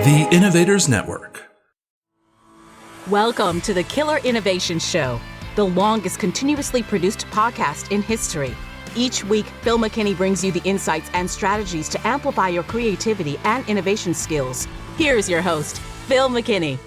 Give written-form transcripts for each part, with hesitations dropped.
The Innovators Network. Welcome to the Killer Innovation Show, the longest continuously produced podcast in history. Each week, Phil McKinney brings you the insights and strategies to amplify your creativity and innovation skills. Here's your host, Phil McKinney.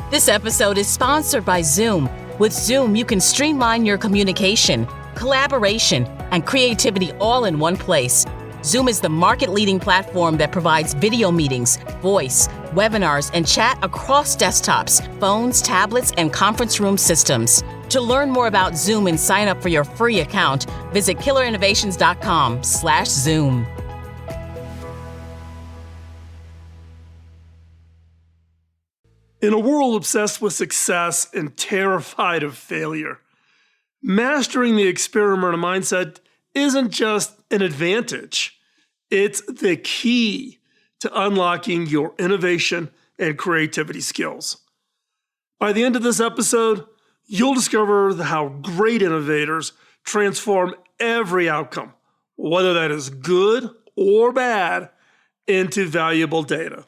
This episode is sponsored by Zoom. With Zoom, you can streamline your communication, collaboration, and creativity all in one place. Zoom is the market-leading platform that provides video meetings, voice, webinars, and chat across desktops, phones, tablets, and conference room systems. To learn more about Zoom and sign up for your free account, visit killerinnovations.com/Zoom. In a world obsessed with success and terrified of failure, mastering the experimenter mindset isn't just an advantage. It's the key to unlocking your innovation and creativity skills. By the end of this episode, you'll discover how great innovators transform every outcome, whether that is good or bad, into valuable data,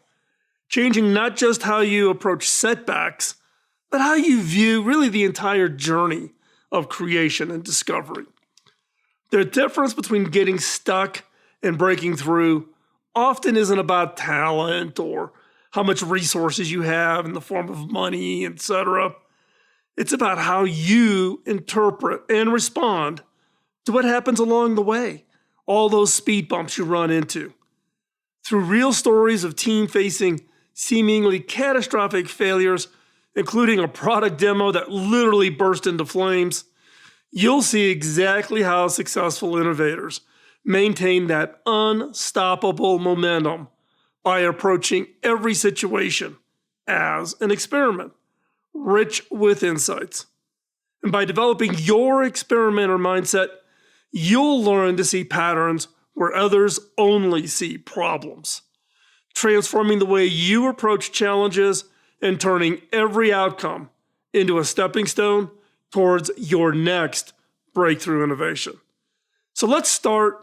changing not just how you approach setbacks, but how you view really the entire journey of creation and discovery. The difference between getting stuck and breaking through often isn't about talent or how much resources you have in the form of money, etc. It's about how you interpret and respond to what happens along the way, all those speed bumps you run into. Through real stories of teams facing seemingly catastrophic failures, including a product demo that literally burst into flames, you'll see exactly how successful innovators maintain that unstoppable momentum by approaching every situation as an experiment, rich with insights. And by developing your experimenter mindset, you'll learn to see patterns where others only see problems, transforming the way you approach challenges and turning every outcome into a stepping stone towards your next breakthrough innovation. So let's start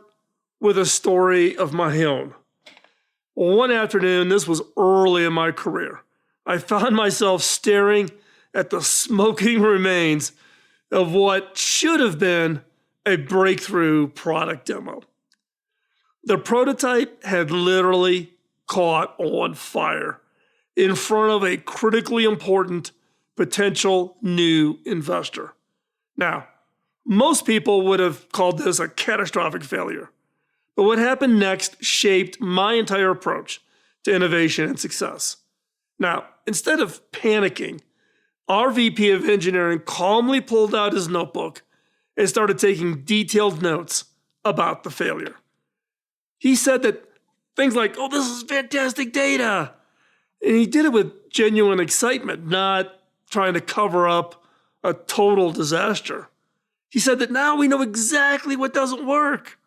with a story of my own. One afternoon, this was early in my career, I found myself staring at the smoking remains of what should have been a breakthrough product demo. The prototype had literally caught on fire in front of a critically important potential new investor. Now, most people would have called this a catastrophic failure. But what happened next shaped my entire approach to innovation and success. Now, instead of panicking, our VP of engineering calmly pulled out his notebook and started taking detailed notes about the failure. He said that things like, "Oh, this is fantastic data." And he did it with genuine excitement, not trying to cover up a total disaster. He said that now we know exactly what doesn't work.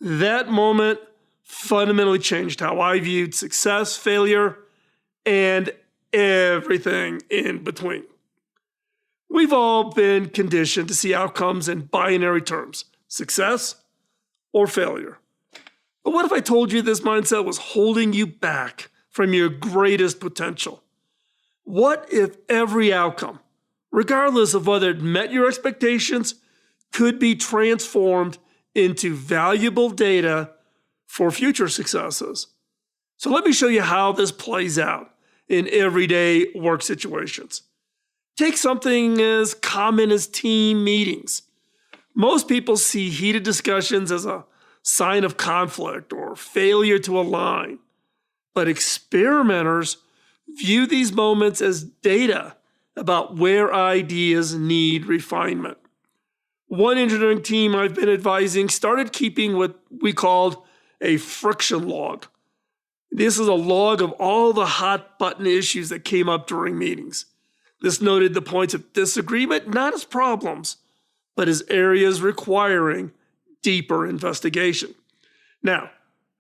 That moment fundamentally changed how I viewed success, failure, and everything in between. We've all been conditioned to see outcomes in binary terms, success or failure. But what if I told you this mindset was holding you back from your greatest potential? What if every outcome, regardless of whether it met your expectations, could be transformed into valuable data for future successes? So let me show you how this plays out in everyday work situations. Take something as common as team meetings. Most people see heated discussions as a sign of conflict or failure to align, but experimenters view these moments as data about where ideas need refinement. One engineering team I've been advising started keeping what we called a friction log. This is a log of all the hot button issues that came up during meetings. This noted the points of disagreement not as problems, but as areas requiring deeper investigation. Now,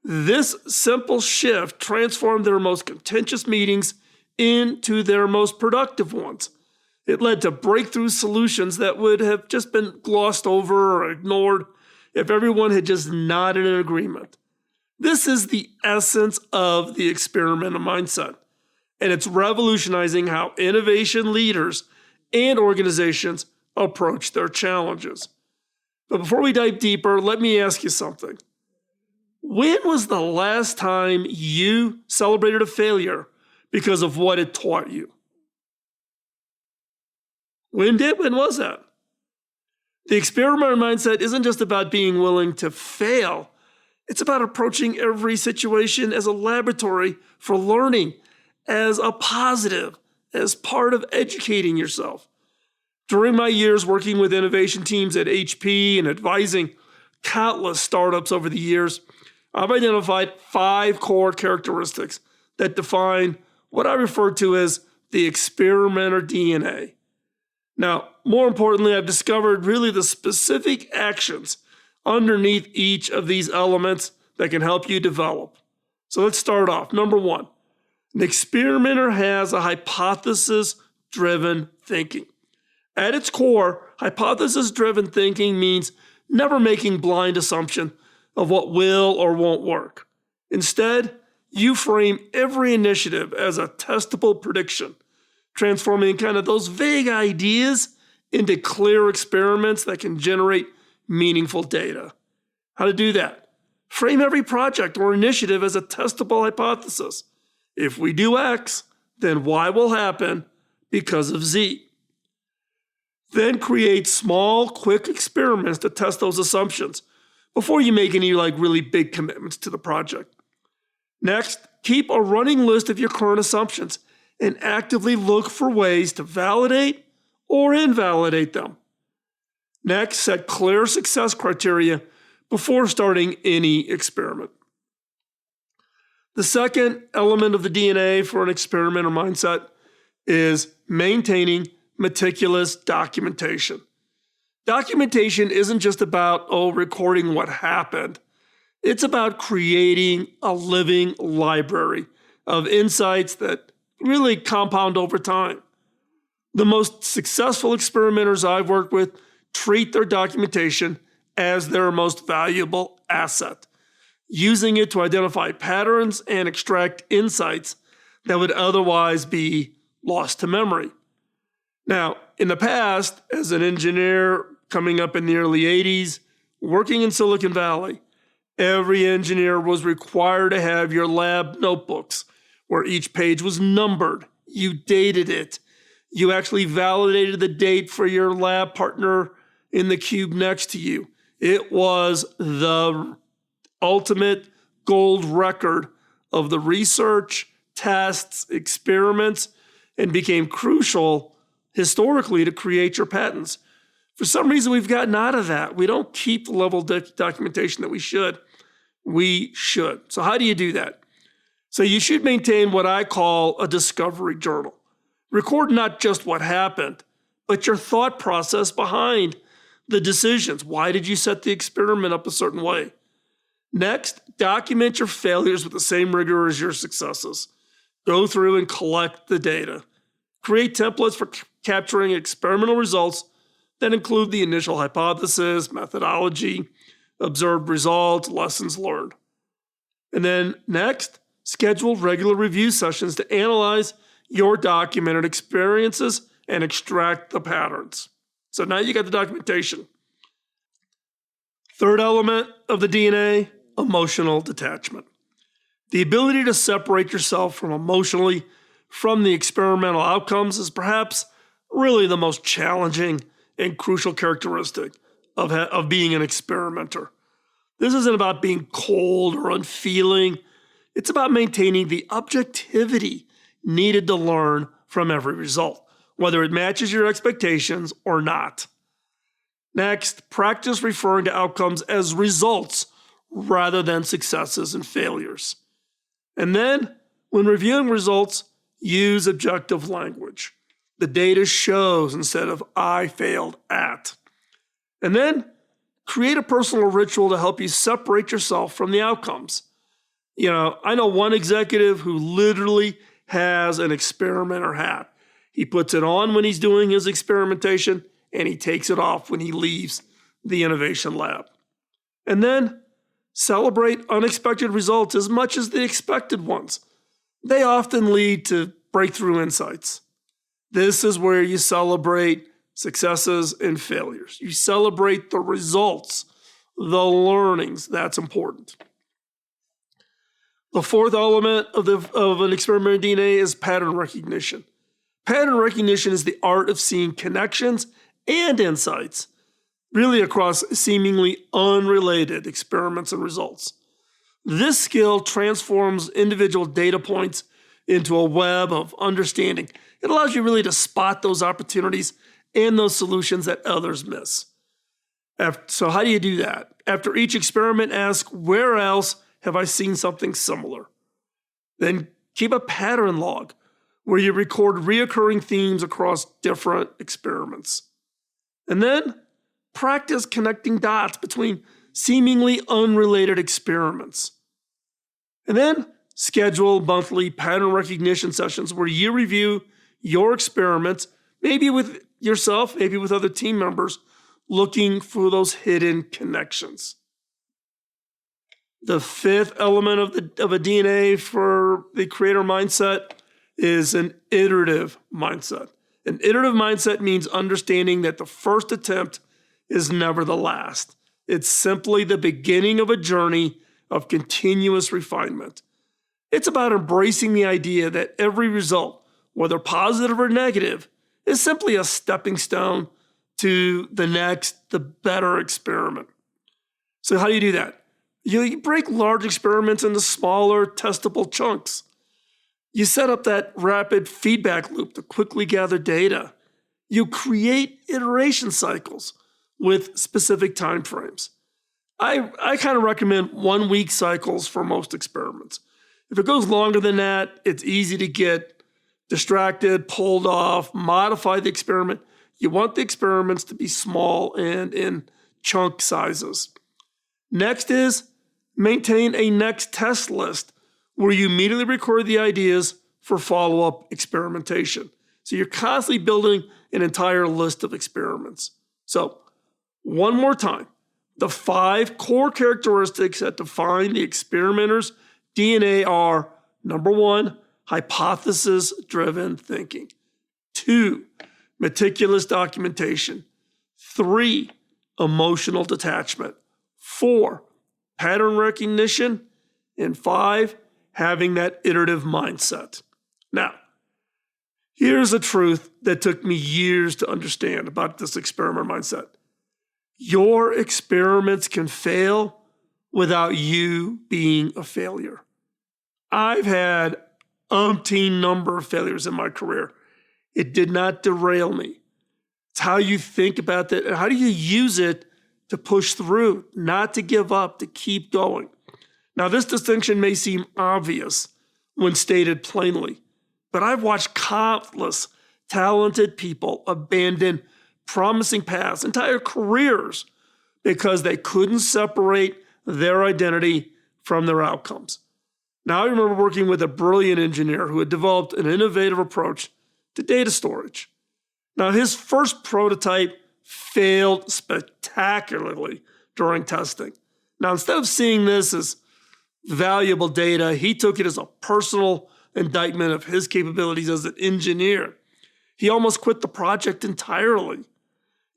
this simple shift transformed their most contentious meetings into their most productive ones. It led to breakthrough solutions that would have just been glossed over or ignored if everyone had just nodded in agreement. This is the essence of the experimenter mindset, and it's revolutionizing how innovation leaders and organizations approach their challenges. But before we dive deeper, let me ask you something. When was the last time you celebrated a failure because of what it taught you? When was that? The experimenter mindset isn't just about being willing to fail. It's about approaching every situation as a laboratory for learning, as a positive, as part of educating yourself. During my years working with innovation teams at HP and advising countless startups over the years, I've identified 5 core characteristics that define what I refer to as the experimenter DNA. Now, more importantly, I've discovered really the specific actions underneath each of these elements that can help you develop. So let's start off. Number 1, an experimenter has a hypothesis-driven thinking. At its core, hypothesis-driven thinking means never making blind assumption of what will or won't work. Instead, you frame every initiative as a testable prediction, transforming kind of those vague ideas into clear experiments that can generate meaningful data. How to do that? Frame every project or initiative as a testable hypothesis. If we do X, then Y will happen because of Z. Then create small, quick experiments to test those assumptions before you make any really big commitments to the project. Next, keep a running list of your current assumptions and actively look for ways to validate or invalidate them. Next, set clear success criteria before starting any experiment. The second element of the DNA for an experimenter mindset is maintaining meticulous documentation. Documentation isn't just about, recording what happened. It's about creating a living library of insights that really compound over time. The most successful experimenters I've worked with treat their documentation as their most valuable asset, using it to identify patterns and extract insights that would otherwise be lost to memory. Now, in the past, as an engineer coming up in the early 80s, working in Silicon Valley, every engineer was required to have your lab notebooks where each page was numbered. You dated it. You actually validated the date for your lab partner in the cube next to you. It was the ultimate gold record of the research, tests, experiments, and became crucial historically to create your patents. For some reason, we've gotten out of that. We don't keep the level of documentation that we should. We should. So how do you do that? So you should maintain what I call a discovery journal. Record not just what happened, but your thought process behind the decisions. Why did you set the experiment up a certain way? Next, document your failures with the same rigor as your successes. Go through and collect the data. Create templates for capturing experimental results that include the initial hypothesis, methodology, observed results, lessons learned. And then next, schedule regular review sessions to analyze your documented experiences and extract the patterns. So now you got the documentation. Third element of the DNA, emotional detachment. The ability to separate yourself from the experimental outcomes is perhaps really the most challenging and crucial characteristic of being an experimenter. This isn't about being cold or unfeeling. It's about maintaining the objectivity needed to learn from every result, whether it matches your expectations or not. Next, practice referring to outcomes as results rather than successes and failures. And then, when reviewing results, use objective language. The data shows instead of I failed at. And then, create a personal ritual to help you separate yourself from the outcomes. I know one executive who literally has an experimenter hat. He puts it on when he's doing his experimentation, and he takes it off when he leaves the innovation lab. And then Celebrate unexpected results as much as the expected ones. They often lead to breakthrough insights. This is where you celebrate successes and failures. You celebrate the results, the learnings. That's important. The fourth element of an experiment in DNA is pattern recognition. Pattern recognition is the art of seeing connections and insights, really across seemingly unrelated experiments and results. This skill transforms individual data points into a web of understanding. It allows you really to spot those opportunities and those solutions that others miss. So how do you do that? After each experiment, ask, where else have I seen something similar? Then keep a pattern log where you record reoccurring themes across different experiments. And then practice connecting dots between seemingly unrelated experiments. And then schedule monthly pattern recognition sessions where you review your experiments, maybe with yourself, maybe with other team members, looking for those hidden connections. The fifth element of a DNA for the creator mindset is an iterative mindset. An iterative mindset means understanding that the first attempt is never the last. It's simply the beginning of a journey of continuous refinement. It's about embracing the idea that every result, whether positive or negative, is simply a stepping stone to the next, the better experiment. So how do you do that? You break large experiments into smaller, testable chunks. You set up that rapid feedback loop to quickly gather data. You create iteration cycles with specific time frames. I kind of recommend 1 week cycles for most experiments. If it goes longer than that, it's easy to get distracted, pulled off, modify the experiment. You want the experiments to be small and in chunk sizes. Next is maintain a next test list where you immediately record the ideas for follow-up experimentation. So you're constantly building an entire list of experiments. So one more time, the 5 core characteristics that define the experimenter's DNA are: number 1, hypothesis-driven thinking; 2, meticulous documentation; 3, emotional detachment; 4, pattern recognition; and 5, having that iterative mindset. Now, here's a truth that took me years to understand about this experiment mindset. Your experiments can fail without you being a failure. I've had umpteen number of failures in my career. It did not derail me. It's how you think about that. How do you use it to push through, not to give up, to keep going? Now, this distinction may seem obvious when stated plainly, but I've watched countless talented people abandon promising paths, entire careers, because they couldn't separate their identity from their outcomes. Now, I remember working with a brilliant engineer who had developed an innovative approach to data storage. Now, his first prototype failed spectacularly during testing. Now, instead of seeing this as valuable data, he took it as a personal indictment of his capabilities as an engineer. He almost quit the project entirely.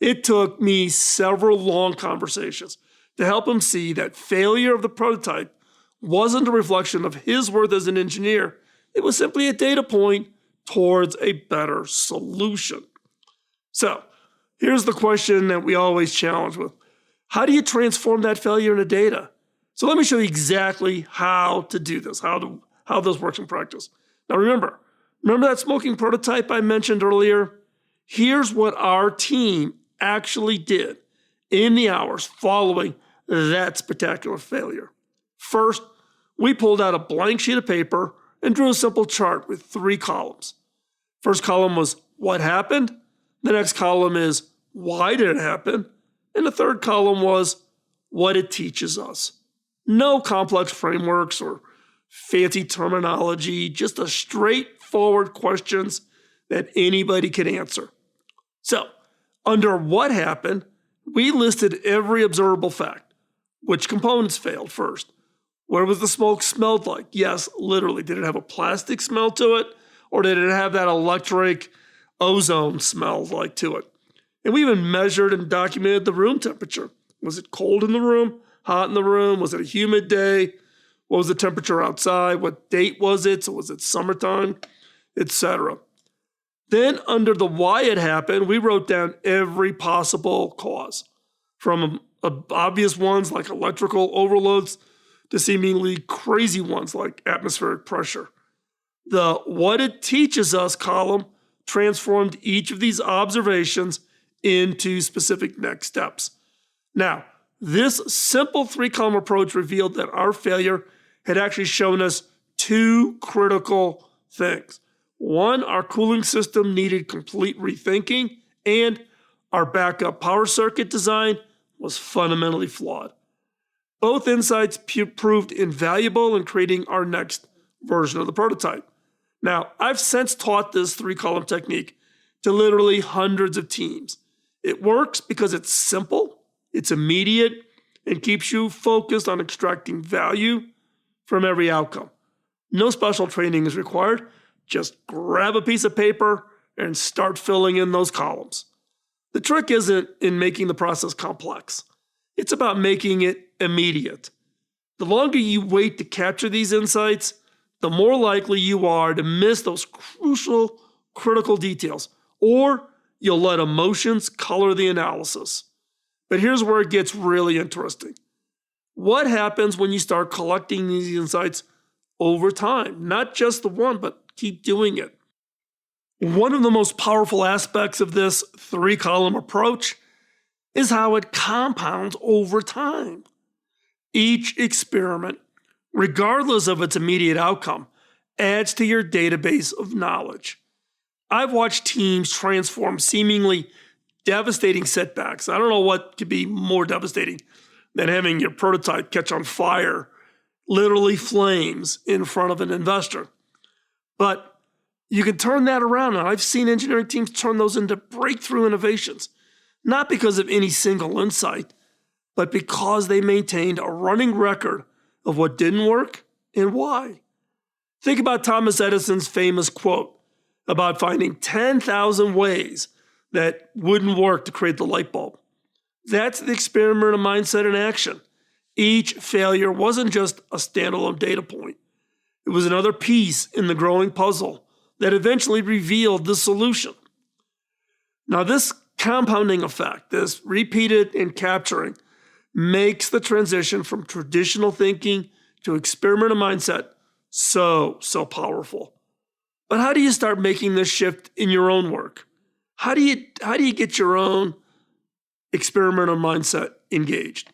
It took me several long conversations to help him see that failure of the prototype wasn't a reflection of his worth as an engineer. It was simply a data point towards a better solution. So here's the question that we always challenge with. How do you transform that failure into data? So let me show you exactly how to do this, how this works in practice. Now remember that smoking prototype I mentioned earlier? Here's what our team actually did in the hours following that spectacular failure. First, we pulled out a blank sheet of paper and drew a simple chart with 3 columns. First column was what happened. The next column is why did it happen? And the third column was what it teaches us. No complex frameworks or fancy terminology, just a straightforward questions that anybody could answer. So, under what happened, we listed every observable fact. Which components failed first? What was the smoke smelled like? Yes, literally. Did it have a plastic smell to it? Or did it have that electric ozone smell like to it? And we even measured and documented the room temperature. Was it cold in the room? Hot in the room? Was it a humid day? What was the temperature outside? What date was it? So was it summertime? Etc. Then under the why it happened, we wrote down every possible cause, from obvious ones like electrical overloads to seemingly crazy ones like atmospheric pressure. The what it teaches us column transformed each of these observations into specific next steps. Now, this simple 3-column approach revealed that our failure had actually shown us 2 critical things. One, our cooling system needed complete rethinking, and our backup power circuit design was fundamentally flawed. Both insights proved invaluable in creating our next version of the prototype. Now, I've since taught this 3-column technique to literally hundreds of teams. It works because it's simple, it's immediate, and keeps you focused on extracting value from every outcome. No special training is required. Just grab a piece of paper and start filling in those columns. The trick isn't in making the process complex. It's about making it immediate. The longer you wait to capture these insights, the more likely you are to miss those crucial, critical details, or you'll let emotions color the analysis. But here's where it gets really interesting. What happens when you start collecting these insights over time? Not just the one, but keep doing it. One of the most powerful aspects of this 3-column approach is how it compounds over time. Each experiment, regardless of its immediate outcome, adds to your database of knowledge. I've watched teams transform seemingly devastating setbacks. I don't know what could be more devastating than having your prototype catch on fire, literally flames, in front of an investor. But you can turn that around, and I've seen engineering teams turn those into breakthrough innovations, not because of any single insight, but because they maintained a running record of what didn't work and why. Think about Thomas Edison's famous quote about finding 10,000 ways that wouldn't work to create the light bulb. That's the experimenter mindset in action. Each failure wasn't just a standalone data point. It was another piece in the growing puzzle that eventually revealed the solution. Now, this compounding effect, this repeated and capturing, makes the transition from traditional thinking to experimenter mindset so powerful. But how do you start making this shift in your own work? How do you get your own experimenter mindset engaged?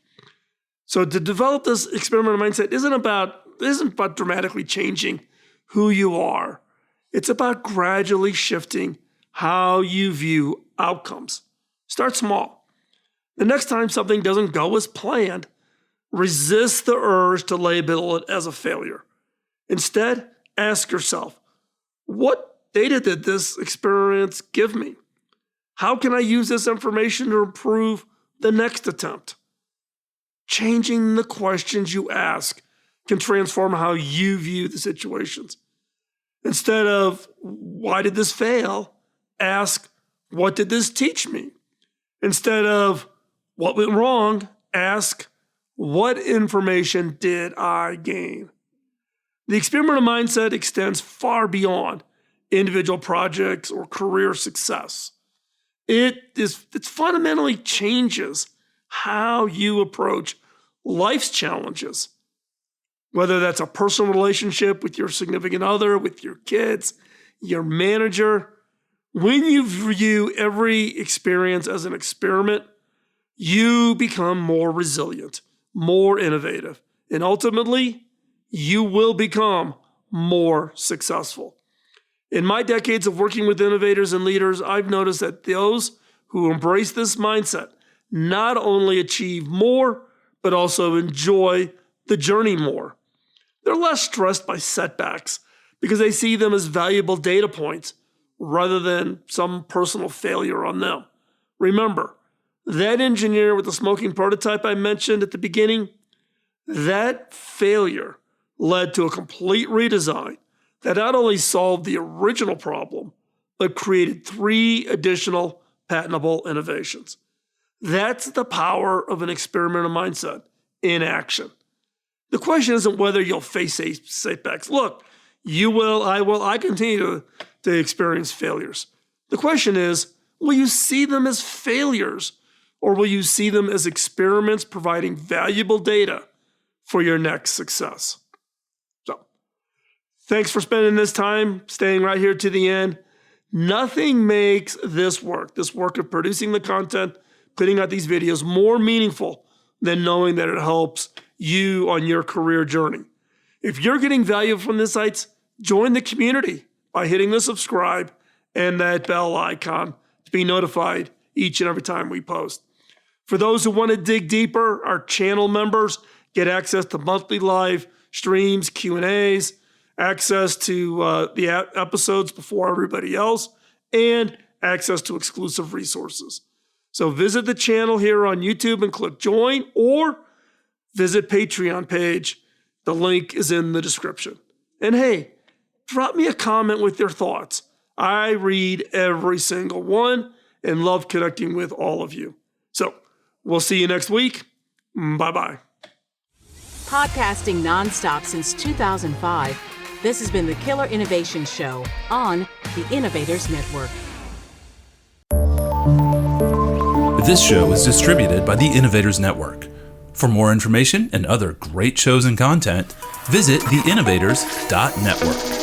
So to develop this experimenter mindset isn't about dramatically changing who you are. It's about gradually shifting how you view outcomes. Start small. The next time something doesn't go as planned, resist the urge to label it as a failure. Instead, ask yourself, what data did this experience give me? How can I use this information to improve the next attempt? Changing the questions you ask can transform how you view the situations. Instead of, why did this fail? Ask, what did this teach me? Instead of, what went wrong? Ask, what information did I gain? The experimenter mindset extends far beyond individual projects or career success. It fundamentally changes how you approach life's challenges, whether that's a personal relationship with your significant other, with your kids, your manager. When you view every experience as an experiment, you become more resilient, more innovative, and ultimately, you will become more successful. In my decades of working with innovators and leaders, I've noticed that those who embrace this mindset not only achieve more, but also enjoy the journey more. They're less stressed by setbacks because they see them as valuable data points rather than some personal failure on them. Remember, that engineer with the smoking prototype I mentioned at the beginning, That failure led to a complete redesign that not only solved the original problem, but created 3 additional patentable innovations. That's the power of an experimental mindset in action. The question isn't whether you'll face setbacks. Look, you will, I continue to experience failures. The question is, will you see them as failures, or will you see them as experiments providing valuable data for your next success? So, thanks for spending this time, staying right here to the end. Nothing makes this work of producing the content, putting out these videos, more meaningful than knowing that it helps you on your career journey. If you're getting value from the insights, join the community by hitting the subscribe and that bell icon to be notified each and every time we post. For those who want to dig deeper, our channel members get access to monthly live streams, Q&As, access to the episodes before everybody else, and access to exclusive resources. So visit the channel here on YouTube and click join, or visit Patreon page. The link is in the description. And hey, drop me a comment with your thoughts. I read every single one and love connecting with all of you. So we'll see you next week. Bye-bye. Podcasting nonstop since 2005, this has been the Killer Innovation Show on the Innovators Network. This show is distributed by the Innovators Network. For more information and other great shows and content, visit theinnovators.network.